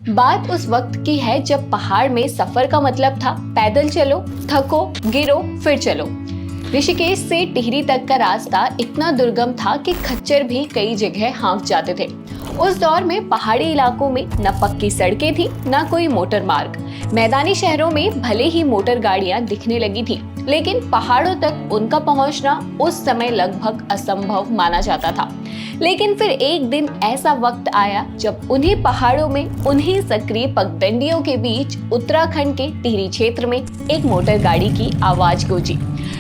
बात उस वक्त की है जब पहाड़ में सफर का मतलब था पैदल चलो, थको, गिरो, फिर चलो। ऋषिकेश से टिहरी तक का रास्ता इतना दुर्गम था कि खच्चर भी कई जगह हाँफ जाते थे। उस दौर में पहाड़ी इलाकों में न पक्की सड़कें थी, न कोई मोटर मार्ग। मैदानी शहरों में भले ही मोटर गाड़ियां दिखने लगी थी, लेकिन पहाड़ों तक उनका पहुंचना उस समय लगभग असंभव माना जाता था। लेकिन फिर एक दिन ऐसा वक्त आया जब उन्हीं पहाड़ों में, उन्हीं सक्रिय पगडंडियों के बीच उत्तराखंड के टिहरी क्षेत्र में एक मोटर गाड़ी की आवाज गूंजी।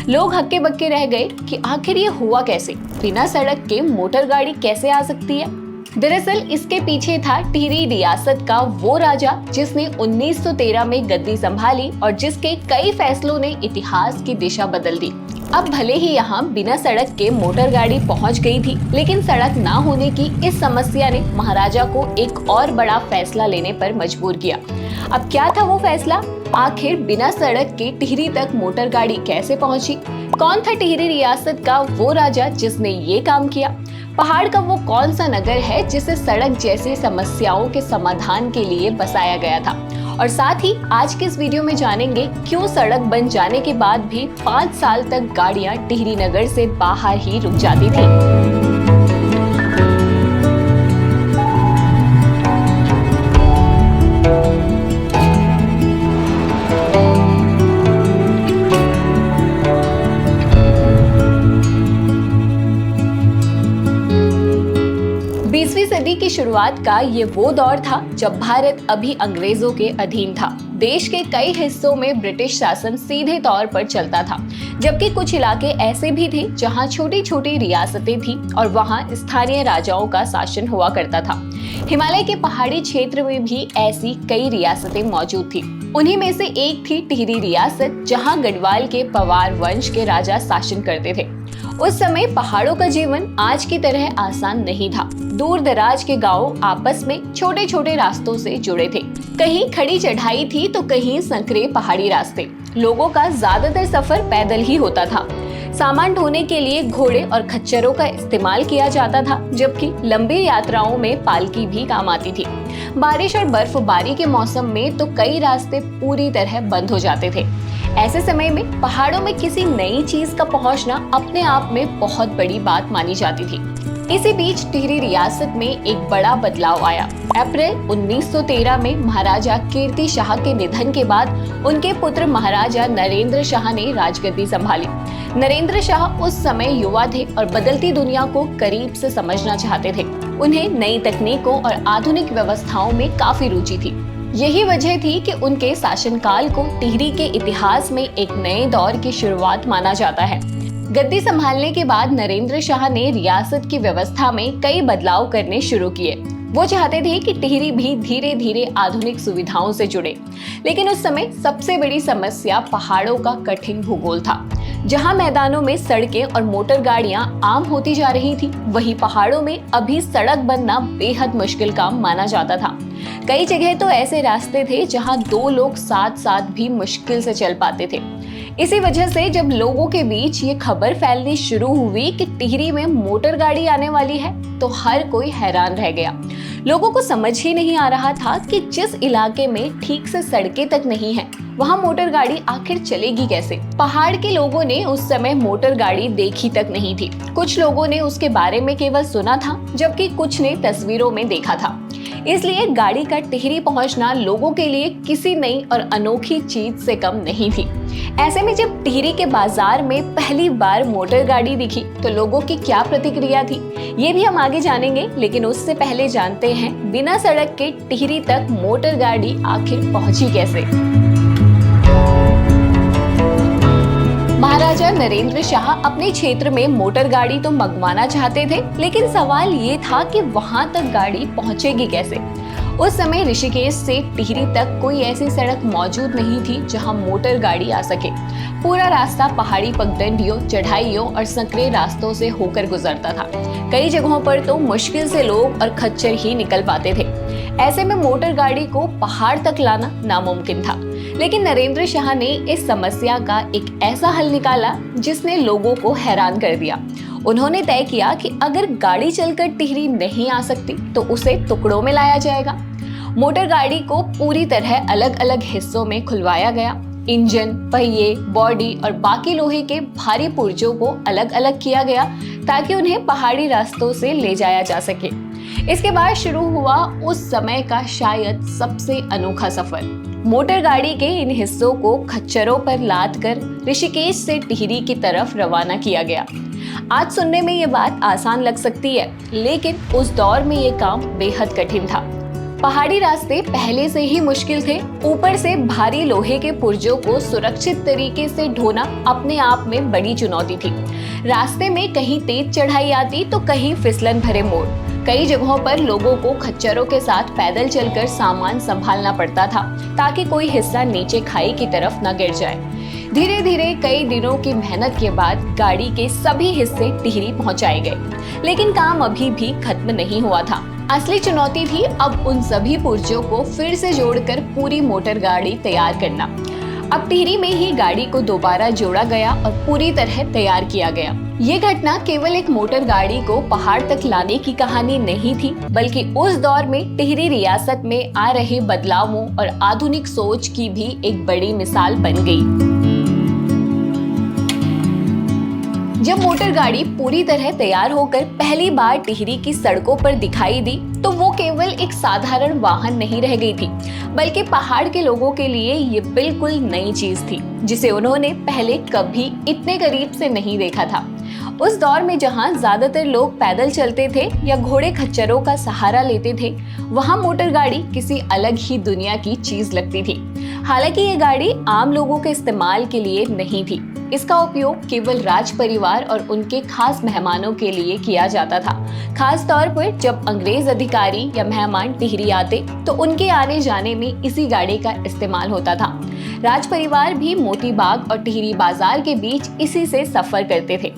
लोग हक्के बक्के रह गए कि आखिर ये हुआ कैसे, बिना सड़क के मोटर गाड़ी कैसे आ सकती है। दरअसल इसके पीछे था टिहरी रियासत का वो राजा जिसने 1913 में गद्दी संभाली और जिसके कई फैसलों ने इतिहास की दिशा बदल दी। अब भले ही यहाँ बिना सड़क के मोटर गाड़ी पहुँच गई थी, लेकिन सड़क ना होने की इस समस्या ने महाराजा को एक और बड़ा फैसला लेने पर मजबूर किया। अब क्या था वो फैसला? आखिर बिना सड़क के टिहरी तक मोटर गाड़ी कैसे पहुंची? कौन था टिहरी रियासत का वो राजा जिसने ये काम किया? पहाड़ का वो कौन सा नगर है जिसे सड़क जैसी समस्याओं के समाधान के लिए बसाया गया था? और साथ ही आज के इस वीडियो में जानेंगे क्यों सड़क बन जाने के बाद भी 5 साल तक गाड़ियां टिहरी नगर से बाहर ही रुक जाती थी। 20वीं सदी की शुरुआत का ये वो दौर था जब भारत अभी अंग्रेजों के अधीन था। देश के कई हिस्सों में ब्रिटिश शासन सीधे तौर पर चलता था, जबकि कुछ इलाके ऐसे भी थे जहां छोटी छोटी रियासतें थीं और वहां स्थानीय राजाओं का शासन हुआ करता था। हिमालय के पहाड़ी क्षेत्र में भी ऐसी कई रियासतें मौजूद थी। उन्हीं में से एक थी टिहरी रियासत, जहां गढ़वाल के पवार वंश के राजा शासन करते थे। उस समय पहाड़ों का जीवन आज की तरह आसान नहीं था। दूर दराज के गांव आपस में छोटे छोटे रास्तों से जुड़े थे। कहीं खड़ी चढ़ाई थी तो कहीं संकरे पहाड़ी रास्ते। लोगों का ज्यादातर सफर पैदल ही होता था। सामान ढोने के लिए घोड़े और खच्चरों का इस्तेमाल किया जाता था, जबकि लंबी यात्राओं में पालकी भी काम आती थी। बारिश और बर्फबारी के मौसम में तो कई रास्ते पूरी तरह बंद हो जाते थे। ऐसे समय में पहाड़ों में किसी नई चीज का पहुंचना अपने आप में बहुत बड़ी बात मानी जाती थी। इसी बीच टिहरी रियासत में एक बड़ा बदलाव आया। अप्रैल 1913 में महाराजा कीर्ति शाह के निधन के बाद उनके पुत्र महाराजा नरेंद्र शाह ने राजगद्दी संभाली। नरेंद्र शाह उस समय युवा थे और बदलती दुनिया को करीब से समझना चाहते थे। उन्हें नई तकनीकों और आधुनिक व्यवस्थाओं में काफी रुचि थी। यही वजह थी कि उनके शासनकाल को टिहरी के इतिहास में एक नए दौर की शुरुआत माना जाता है। गद्दी संभालने के बाद नरेंद्र शाह ने रियासत की व्यवस्था में कई बदलाव करने शुरू किए। वो चाहते थे कि टिहरी भी धीरे धीरे आधुनिक सुविधाओं से जुड़े। लेकिन उस समय सबसे बड़ी समस्या पहाड़ों का कठिन भूगोल था। जहां मैदानों में सड़कें और मोटर गाड़ियां आम होती जा रही थी, वहीं पहाड़ों में अभी सड़क बनना बेहद मुश्किल काम माना जाता था। कई जगह तो ऐसे रास्ते थे जहां 2 लोग साथ साथ भी मुश्किल से चल पाते थे। इसी वजह से जब लोगों के बीच ये खबर फैलनी शुरू हुई कि टिहरी में मोटर गाड़ी आने वाली है, तो हर कोई हैरान रह गया। लोगों को समझ ही नहीं आ रहा था कि जिस इलाके में ठीक से सड़कें तक नहीं है, वहाँ मोटर गाड़ी आखिर चलेगी कैसे। पहाड़ के लोगों ने उस समय मोटर गाड़ी देखी तक नहीं थी। कुछ लोगों ने उसके बारे में केवल सुना था, जबकि कुछ ने तस्वीरों में देखा था। इसलिए गाड़ी का टिहरी पहुंचना लोगों के लिए किसी नई और अनोखी चीज से कम नहीं थी। ऐसे में जब टिहरी के बाजार में पहली बार मोटर गाड़ी दिखी तो लोगों की क्या प्रतिक्रिया थी, ये भी हम आगे जानेंगे। लेकिन उससे पहले जानते हैं बिना सड़क के टिहरी तक मोटर गाड़ी आखिर पहुंची कैसे। महाराजा नरेंद्र शाह अपने क्षेत्र में मोटर गाड़ी तो मंगवाना चाहते थे, लेकिन सवाल ये था कि वहां तक गाड़ी पहुंचेगी कैसे। उस समय ऋषिकेश से टिहरी तक कोई ऐसी सड़क मौजूद नहीं थी जहां मोटर गाड़ी आ सके। पूरा रास्ता पहाड़ी पगडंडियों, चढ़ाइयों और संकरे रास्तों से होकर गुजरता था। कई जगहों पर तो मुश्किल से लोग और खच्चर ही निकल पाते थे। ऐसे में मोटर गाड़ी को पहाड़ तक लाना नामुमकिन था। लेकिन नरेंद्र शाह ने इस समस्या का एक ऐसा हल निकाला जिसने लोगों को हैरान कर दिया। उन्होंने तय किया कि अगर गाड़ी चलकर टिहरी नहीं आ सकती तो उसे टुकड़ों में लाया जाएगा। मोटर गाड़ी को पूरी तरह अलग अलग हिस्सों में खुलवाया गया। इंजन, पहिए, बॉडी और बाकी लोहे के भारी पुर्जों को अलग अलग किया गया ताकि उन्हें पहाड़ी रास्तों से ले जाया जा सके। इसके बाद शुरू हुआ उस समय का शायद सबसे अनोखा सफर। मोटर गाड़ी के इन हिस्सों को खच्चरों पर लाद कर ऋषिकेश से टिहरी की तरफ रवाना किया गया। आज सुनने में ये बात आसान लग सकती है, लेकिन उस दौर में ये काम बेहद कठिन था। पहाड़ी रास्ते पहले से ही मुश्किल थे, ऊपर से भारी लोहे के पुर्जों को सुरक्षित तरीके से ढोना अपने आप में बड़ी चुनौती थी। रास्ते में कहीं तेज चढ़ाई आती तो कहीं फिसलन भरे मोड़। कई जगहों पर लोगों को खच्चरों के साथ पैदल चलकर सामान संभालना पड़ता था ताकि कोई हिस्सा नीचे खाई की तरफ न गिर जाए। धीरे धीरे कई दिनों की मेहनत के बाद गाड़ी के सभी हिस्से टिहरी पहुंचाए गए, लेकिन काम अभी भी खत्म नहीं हुआ था। असली चुनौती थी अब उन सभी पुर्जों को फिर से जोड़कर पूरी मोटर गाड़ी तैयार करना। अब टिहरी में ही गाड़ी को दोबारा जोड़ा गया और पूरी तरह तैयार किया गया। ये घटना केवल एक मोटर गाड़ी को पहाड़ तक लाने की कहानी नहीं थी, बल्कि उस दौर में टिहरी रियासत में आ रहे बदलावों और आधुनिक सोच की भी एक बड़ी मिसाल बन गई। जब मोटर गाड़ी पूरी तरह तैयार होकर पहली बार टिहरी की सड़कों पर दिखाई दी, तो वो केवल एक साधारण वाहन नहीं रह गई थी, बल्कि पहाड़ के लोगों के लिए ये बिल्कुल नई चीज थी, जिसे उन्होंने पहले कभी इतने करीब से नहीं देखा था। उस दौर में जहां ज्यादातर लोग पैदल चलते थे या घोड़े खच्चरों का सहारा लेते थे, वहां मोटर गाड़ी किसी अलग ही दुनिया की चीज लगती थी। हालांकि ये गाड़ी आम लोगों के इस्तेमाल के लिए नहीं थी। इसका उपयोग केवल राज परिवार और उनके खास मेहमानों के लिए किया जाता था। खास तौर पर जब अंग्रेज अधिकारी या मेहमान टिहरी आते तो उनके आने जाने में इसी गाड़ी का इस्तेमाल होता था। राज परिवार भी मोती बाग और टिहरी बाजार के बीच इसी से सफर करते थे।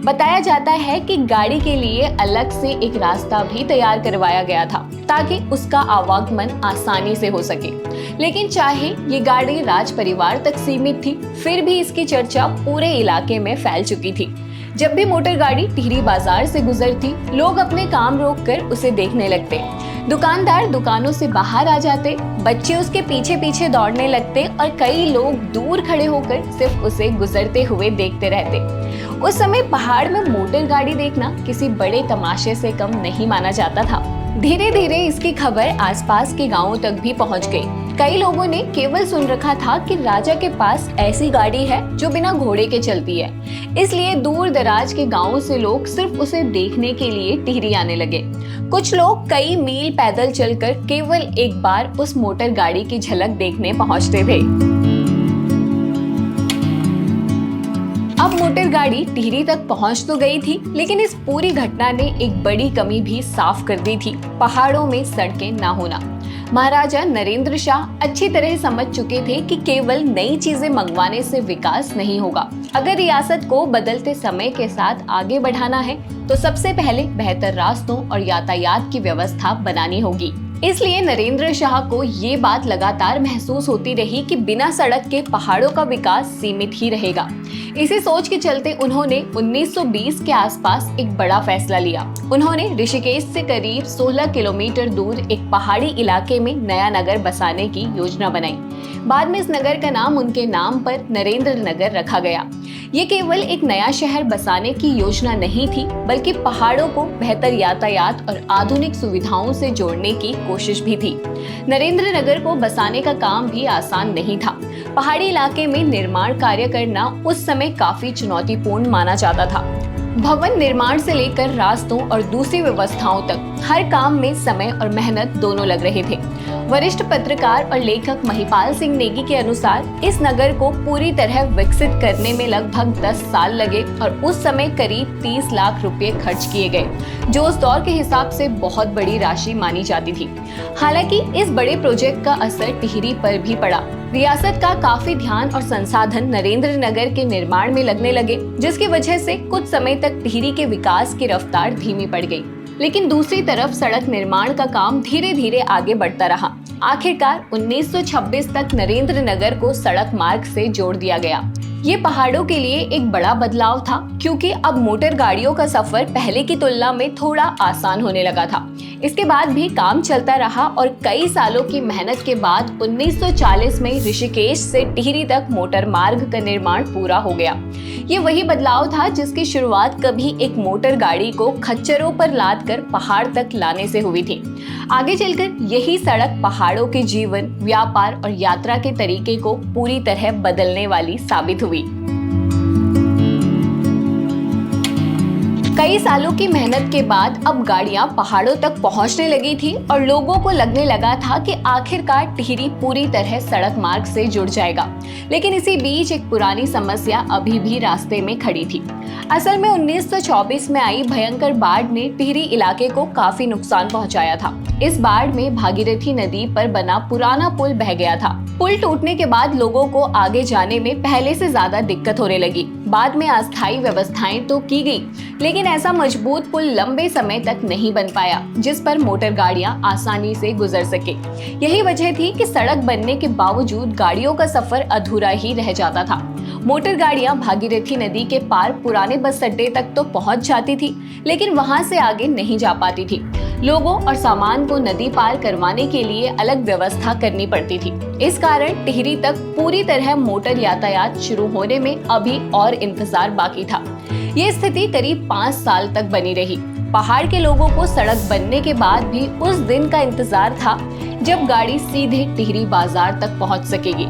बताया जाता है कि गाड़ी के लिए अलग से एक रास्ता भी तैयार करवाया गया था ताकि उसका आवागमन आसानी से हो सके। लेकिन चाहे ये गाड़ी राज परिवार तक सीमित थी, फिर भी इसकी चर्चा पूरे इलाके में फैल चुकी थी। जब भी मोटर गाड़ी टिहरी बाजार से गुजरती, लोग अपने काम रोककर उसे देखने लगते। दुकानदार दुकानों से बाहर आ जाते, बच्चे उसके पीछे पीछे दौड़ने लगते और कई लोग दूर खड़े होकर सिर्फ उसे गुजरते हुए देखते रहते। उस समय पहाड़ में मोटर गाड़ी देखना किसी बड़े तमाशे से कम नहीं माना जाता था। धीरे धीरे इसकी खबर आसपास के गांवों तक भी पहुंच गई। कई लोगों ने केवल सुन रखा था कि राजा के पास ऐसी गाड़ी है जो बिना घोड़े के चलती है, इसलिए दूर दराज के गांवों से लोग सिर्फ उसे देखने के लिए टिहरी आने लगे। कुछ लोग कई मील पैदल चलकर केवल एक बार उस मोटर गाड़ी की झलक देखने पहुंचते थे। अब मोटर गाड़ी टिहरी तक पहुंच तो गई थी, लेकिन इस पूरी घटना ने एक बड़ी कमी भी साफ कर दी थी, पहाड़ों में सड़कें ना होना। महाराजा नरेंद्र शाह अच्छी तरह समझ चुके थे कि केवल नई चीजें मंगवाने से विकास नहीं होगा। अगर रियासत को बदलते समय के साथ आगे बढ़ाना है तो सबसे पहले बेहतर रास्तों और यातायात की व्यवस्था बनानी होगी। इसलिए नरेंद्र शाह को ये बात लगातार महसूस होती रही कि बिना सड़क के पहाड़ों का विकास सीमित ही रहेगा। इसी सोच के चलते उन्होंने 1920 के आसपास एक बड़ा फैसला लिया। उन्होंने ऋषिकेश से करीब 16 किलोमीटर दूर एक पहाड़ी इलाके में नया नगर बसाने की योजना बनाई। बाद में इस नगर का नाम उनके नाम पर नरेंद्र नगर रखा गया। ये केवल एक नया शहर बसाने की योजना नहीं थी, बल्कि पहाड़ों को बेहतर यातायात और आधुनिक सुविधाओं से जोड़ने की कोशिश भी थी। नरेंद्र नगर को बसाने का काम भी आसान नहीं था। पहाड़ी इलाके में निर्माण कार्य करना उस समय काफी चुनौतीपूर्ण माना जाता था। भवन निर्माण से लेकर रास्तों और दूसरी व्यवस्थाओं तक हर काम में समय और मेहनत दोनों लग रहे थे। वरिष्ठ पत्रकार और लेखक महिपाल सिंह नेगी के अनुसार इस नगर को पूरी तरह विकसित करने में लगभग 10 साल लगे और उस समय करीब 30 लाख रुपए खर्च किए गए, जो उस दौर के हिसाब से बहुत बड़ी राशि मानी जाती थी। हालांकि इस बड़े प्रोजेक्ट का असर टिहरी पर भी पड़ा। रियासत का काफी ध्यान और संसाधन नरेंद्र नगर के निर्माण में लगने लगे, जिसकी वजह से कुछ समय तक टिहरी के विकास की रफ्तार धीमी पड़ गई। लेकिन दूसरी तरफ सड़क निर्माण का काम धीरे धीरे आगे बढ़ता रहा। आखिरकार 1926 तक नरेंद्र नगर को सड़क मार्ग से जोड़ दिया गया। ये पहाड़ों के लिए एक बड़ा बदलाव था, क्योंकि अब मोटर गाड़ियों का सफर पहले की तुलना में थोड़ा आसान होने लगा था। इसके बाद भी काम चलता रहा और कई सालों की मेहनत के बाद 1940 में ऋषिकेश से टिहरी तक मोटर मार्ग का निर्माण पूरा हो गया। ये वही बदलाव था जिसकी शुरुआत कभी एक मोटर गाड़ी को खच्चरों पर लाद कर पहाड़ तक लाने से हुई थी। आगे चलकर यही सड़क पहाड़ों के जीवन, व्यापार और यात्रा के तरीके को पूरी तरह बदलने वाली साबित हुई। कई सालों की मेहनत के बाद अब गाड़ियां पहाड़ों तक पहुंचने लगी थी और लोगों को लगने लगा था कि आखिरकार टिहरी पूरी तरह सड़क मार्ग से जुड़ जाएगा। लेकिन इसी बीच एक पुरानी समस्या अभी भी रास्ते में खड़ी थी। असल में 1924 में आई भयंकर बाढ़ ने टिहरी इलाके को काफी नुकसान पहुंचाया था। इस बाढ़ में भागीरथी नदी पर बना पुराना पुल बह गया था। पुल टूटने के बाद लोगों को आगे जाने में पहले से ज्यादा दिक्कत होने लगी। बाद में अस्थायी व्यवस्थाएं तो की गई, लेकिन ऐसा मजबूत पुल लंबे समय तक नहीं बन पाया जिस पर मोटर गाड़ियां आसानी से गुजर सके। यही वजह थी कि सड़क बनने के बावजूद गाड़ियों का सफर अधूरा ही रह जाता था। मोटर गाड़ियां भागीरथी नदी के पार पुराने बस अड्डे तक तो पहुंच जाती थी, लेकिन वहां से आगे नहीं जा पाती थी। लोगों और सामान को नदी पार करवाने के लिए अलग व्यवस्था करनी पड़ती थी। इस कारण टिहरी तक पूरी तरह मोटर यातायात शुरू होने में अभी और इंतजार बाकी था। ये स्थिति करीब 5 साल तक बनी रही। पहाड़ के लोगों को सड़क बनने के बाद भी उस दिन का इंतजार था जब गाड़ी सीधे टिहरी बाजार तक पहुंच सकेगी।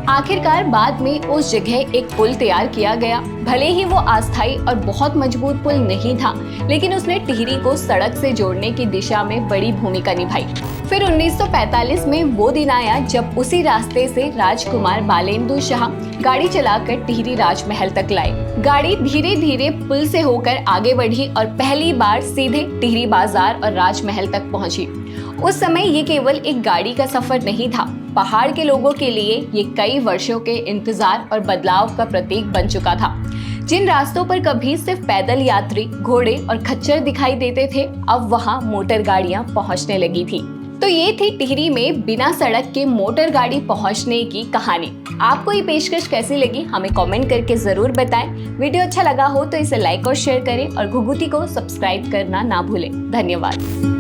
आखिरकार बाद में उस जगह एक पुल तैयार किया गया। भले ही वो अस्थायी और बहुत मजबूत पुल नहीं था, लेकिन उसने टिहरी को सड़क से जोड़ने की दिशा में बड़ी भूमिका निभाई। फिर 1945 में वो दिन आया जब उसी रास्ते से राजकुमार बालेंदु शाह गाड़ी चलाकर टिहरी राजमहल तक लाए। गाड़ी धीरे धीरे पुल से होकर आगे बढ़ी और पहली बार सीधे टिहरी बाजार और राजमहल तक पहुंची। उस समय ये केवल एक गाड़ी का सफर नहीं था, पहाड़ के लोगों के लिए ये कई वर्षों के इंतजार और बदलाव का प्रतीक बन चुका था। जिन रास्तों पर कभी सिर्फ पैदल यात्री, घोड़े और खच्चर दिखाई देते थे, अब वहां मोटर गाड़ियां पहुंचने लगी थी। तो ये थी टिहरी में बिना सड़क के मोटर गाड़ी पहुंचने की कहानी। आपको ये पेशकश कैसी लगी हमें कमेंट करके जरूर बताएं। वीडियो अच्छा लगा हो तो इसे लाइक और शेयर करें और घुघुती को सब्सक्राइब करना ना भूलें। धन्यवाद।